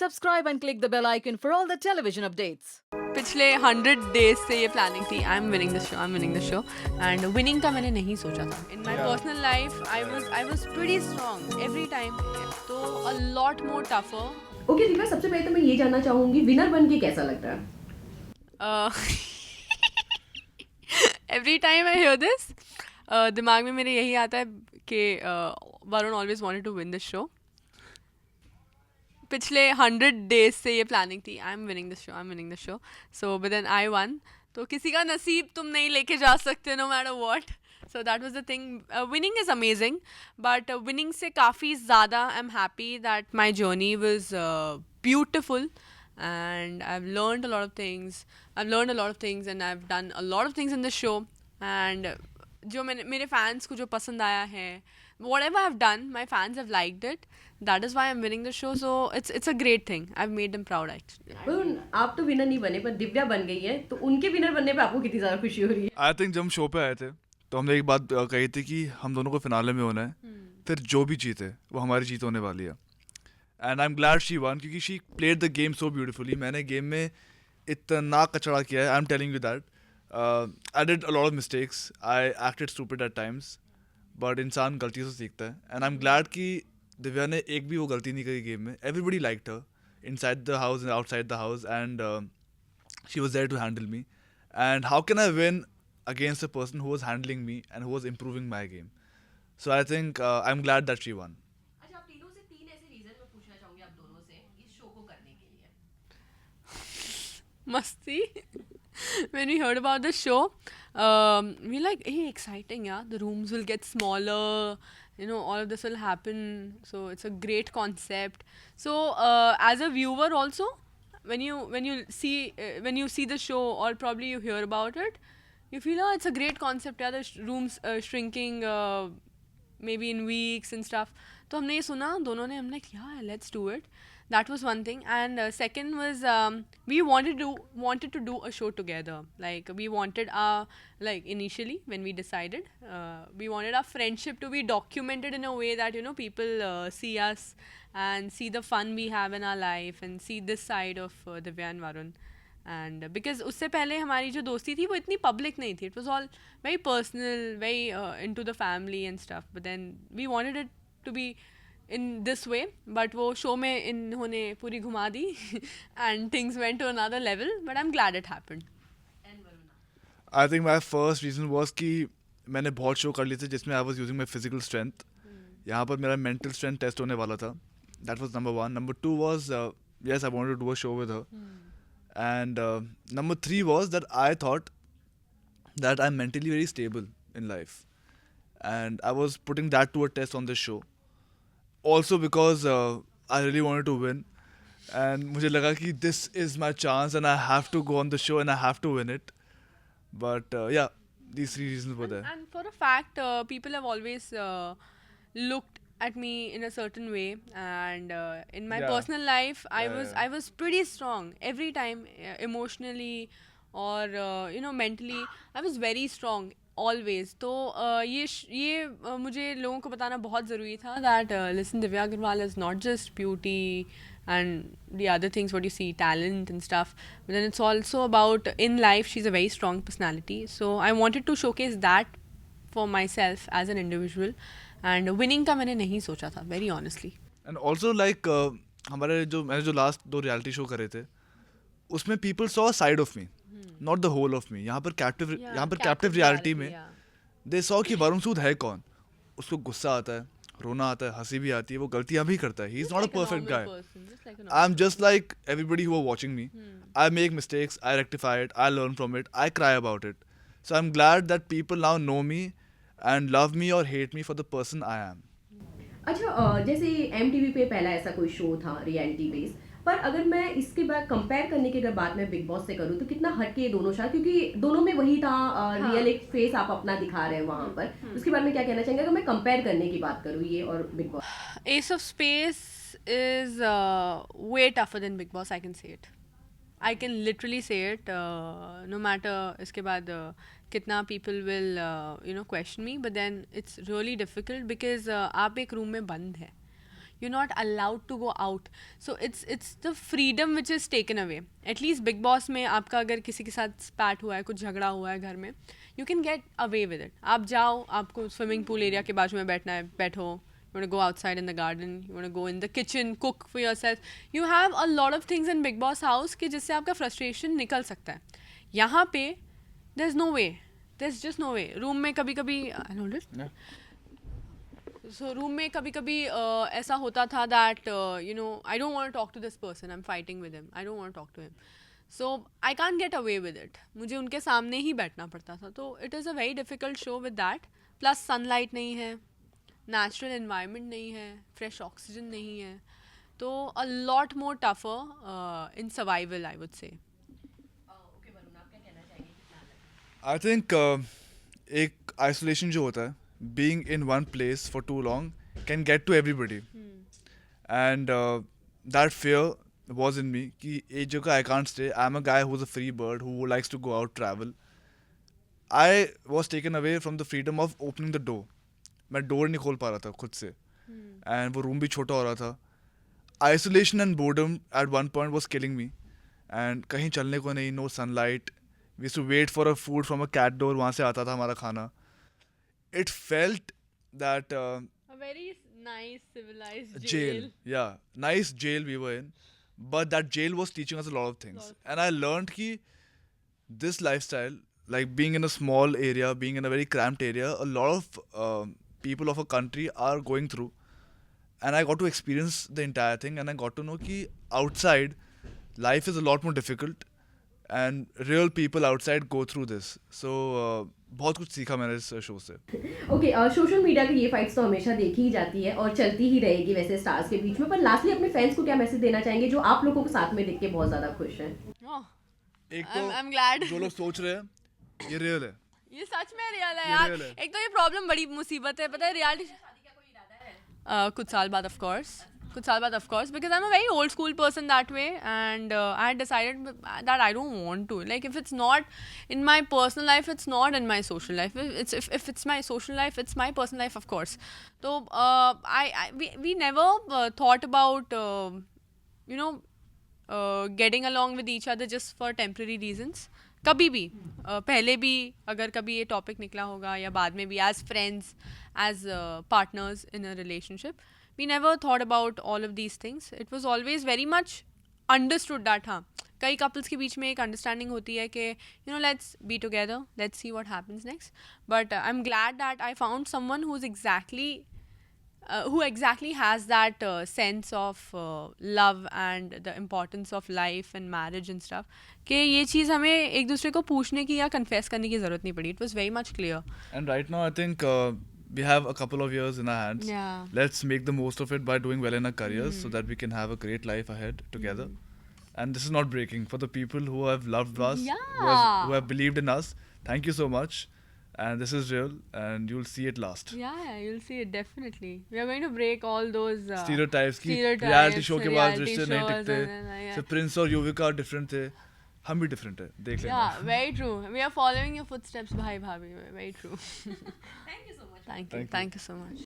Subscribe and click the bell icon for all the television updates. पिछले 100 days से ये planning थी I am winning this show and winning का मैंने नहीं सोचा था in my personal life I was pretty strong every time तो a lot more tougher okay Deepa, सबसे पहले तो मैं ये जानना चाहूंगी विनर बन के कैसा लग रहा है? Every time I hear this दिमाग में मेरे यही आता है कि Varun always wanted to win this show पिछले 100 डेज से ये प्लानिंग थी I am winning this show so but then I won तो किसी का नसीब तुम नहीं लेके जा सकते no matter what so that was the thing winning is amazing but winning से काफ़ी ज़्यादा I am happy that my journey was beautiful and I've learned a lot of things. And I've done a lot of things in the show. And जो मेरे fans को जो पसंद आया है, whatever I've done, my fans have liked it. That is why I'm winning the show. So it's a great thing. I've made them proud actually. Varun, आप तो winner नहीं बने पर दिव्या बन गई है, तो उनके विनर बनने पे आपको कितनी ज्यादा खुशी हो रही है? आई थिंक जब हम शो पे आए थे तो हमने एक बात कही थी कि हम दोनों को फिनाले में होना है, फिर जो भी जीते वो हमारी जीत होने वाली है. And I am glad she won क्योंकि she played the game so beautifully. मैंने गेम में इतना कचड़ा किया है. I am telling you that I did a lot of mistakes. I acted stupid at times but इंसान गलती से सीखता है. एंड आई एम ग्लैड कि दिव्या ने एक भी वो गलती नहीं करी गेम में. Everybody liked her inside the house and outside the house and she was there to handle me. And how can I win against a person who was handling me and who was improving my game. So I think I'm glad that she won. अच्छा, आप तीनों से तीन ऐसे reason मैं पूछना चाहूंगी आप दोनों से इस शो को करने के लिए. Masti. When we heard about the show, we like, hey, exciting, yeah. The rooms will get smaller. You know, all of this will happen. So it's a great concept. So as a viewer also, when you see the show or probably you hear about it, you feel it's a great concept. Yeah, the rooms shrinking maybe in weeks and stuff. तो हमने ये सुना दोनों ने. I'm like, yeah, let's do it. That was one thing. And second was we wanted to do a show together. Like we wanted like initially when we decided we wanted our friendship to be documented in a way that people see us and see the fun we have in our life and see this side of Divya and Varun. And because उससे पहले हमारी जो दोस्ती थी वो इतनी public नहीं थी. It was all very personal, very into the family and stuff. But then we wanted it to be in this way. But वो शो में इन्होंने पूरी घुमा दी and things went to another level. But I am glad it happened. I think my first reason was कि मैंने बहुत show कर लिए थे जिसमें I was using my physical strength. यहाँ पर मेरा मेंटल स्ट्रेंथ टेस्ट होने वाला था. That was number one. Number two was yes I wanted to do a show with her. And number three was that I thought that I'm mentally very stable in life. And I was putting that to a test on this show. Also because I really wanted to win. And मुझे लगा कि this is my chance and I have to go on the show and I have to win it. But yeah, these three reasons were there. And for a fact, people have always looked at me in a certain way, and in my personal life I was pretty strong every time, emotionally or mentally I was very strong always. तो ये मुझे लोगों को बताना बहुत ज़रूरी था that listen, Divya Agarwal is not just beauty and the other things what you see, talent and stuff, but then it's also about in life she's a very strong personality. So I wanted to showcase that for myself as an individual. And winning का मैंने नहीं सोचा था very honestly. And also like मैंने जो last 2 reality show करे थे उसमें people saw side of me, not the whole of me. यहाँ पर कैप्टिव रियलिटी में दे सॉ कि वरुण सूद है कौन. उसको गुस्सा आता है, रोना आता है, हंसी भी आती है, वो गलतियाँ भी करता है. He is not a perfect guy. I am just like everybody who are watching me. I make mistakes, I rectify it, I learn from it, I cry about it. So I am glad that people now know me and love me or hate me for the person I am. अच्छा, जैसे MTV पे पहला ऐसा कोई show था reality base, पर अगर मैं इसके बाद कंपेयर करने की अगर बात मैं बिग बॉस से करूँ तो कितना हटके ये दोनों शो, क्योंकि दोनों में वही था. रियल एक फेस आप अपना दिखा रहे हैं वहाँ पर. उसके बारे में क्या कहना चाहेंगे अगर मैं कंपेयर करने की बात करूँ ये और big boss? S of space is way tougher than Big Boss. I can say it. I can literally say it. No matter इसके बाद कितना people will question me, but then it's really difficult because आप एक room में बंद है. you're not allowed to go out. So it's the freedom which is taken away. At least Big Boss में आपका अगर किसी के साथ स्पैट हुआ है, कुछ झगड़ा हुआ है घर में, you can get away with it. आप जाओ, आपको स्विमिंग पूल एरिया के बाजू में बैठना है, बैठो. You want to go outside in the garden, you want to go in the kitchen, cook for yourself. You have a lot of things in Big Boss house कि जिससे आपका frustration निकल सकता है. यहाँ पे there's no way. There's just no way. Room में कभी-कभी I know it. So room में कभी-कभी ऐसा होता था that you know, I don't want to talk to this person. I'm fighting with him. I don't want to talk to him. So I can't get away with it. मुझे उनके सामने ही बैठना पड़ता था. तो it is a very difficult show with that. Plus sunlight नहीं है, natural environment नहीं है, fresh oxygen नहीं है. तो a lot more tougher in survival, I would say. I think एक आइसोलेशन जो होता है, being in one place for too long can get to everybody, and that fear was in me कि एक जगह I can't stay. I'm a guy who's a free bird who likes to go out travel. I was taken away from the freedom of opening the door. मैं door नहीं खोल पा रहा था खुद से, एंड वो रूम भी छोटा हो रहा था. Isolation and boredom at one point was killing me, and कहीं चलने को नहीं, no sunlight. We used to wait for a food from a cat door, वहाँ से आता था हमारा खाना. It felt that A very nice civilized jail. Yeah, nice jail we were in. But that jail was teaching us a lot of things. And I learned ki this lifestyle, like being in a small area, being in a very cramped area, a lot of people of a country are going through. And I got to experience the entire thing, and I got to know ki outside, life is a lot more difficult. And real people outside go through this. So बहुत कुछ सीखा मैंने इस show से. Okay, social media की ये fights तो हमेशा देखी ही जाती है और चलती ही रहेगी वैसे स्टार्स के बीच में. पर लास्टली अपने फैंस को क्या मैसेज देना चाहेंगे जो आप लोगों को साथ में देख के बहुत ज्यादा खुश हैं? Oh, एक तो I'm glad. जो लोग सोच रहे हैं ये रियल है. ये सच में रियल है ये यार. real है. एक तो ये प्रॉब्लम बड़ी मुसीबत है, पता है. रियलिटी कुछ साल बाद of course because I'm a very old school person that way, and I had decided that I don't want to, like, if it's not in my personal life, it's not in my social life. If it's my social life, it's my personal life, of course. So we never thought about you know getting along with each other just for temporary reasons. कभी भी पहले भी अगर कभी ये topic निकला होगा या बाद में भी, as friends, as partners in a relationship, we never thought about all of these things. It was always very much understood that हाँ, कई couples के बीच में एक understanding होती है कि you know, let's be together, let's see what happens next. But I'm glad that I found someone who exactly has that sense of love and the importance of life and marriage and stuff, कि ये चीज़ हमें एक दूसरे को पूछने की या confess करने की ज़रूरत नहीं पड़ी. It was very much clear. And right now I think we have a couple of years in our hands. Yeah. Let's make the most of it by doing well in our careers so that we can have a great life ahead together. And this is not breaking. For the people who have loved us, who have believed in us, thank you so much. And this is real, and you'll see it last. Yeah, you'll see it definitely. We are going to break all those Stereotypes की reality show के बाद रिश्ते नहीं टिकते. So Prince और Yuvika different थे, हम भी different है. देख लेना. Yeah, very true. We are following your footsteps, bhai bhabhi. Very true. Thank you so much. Thank you so much.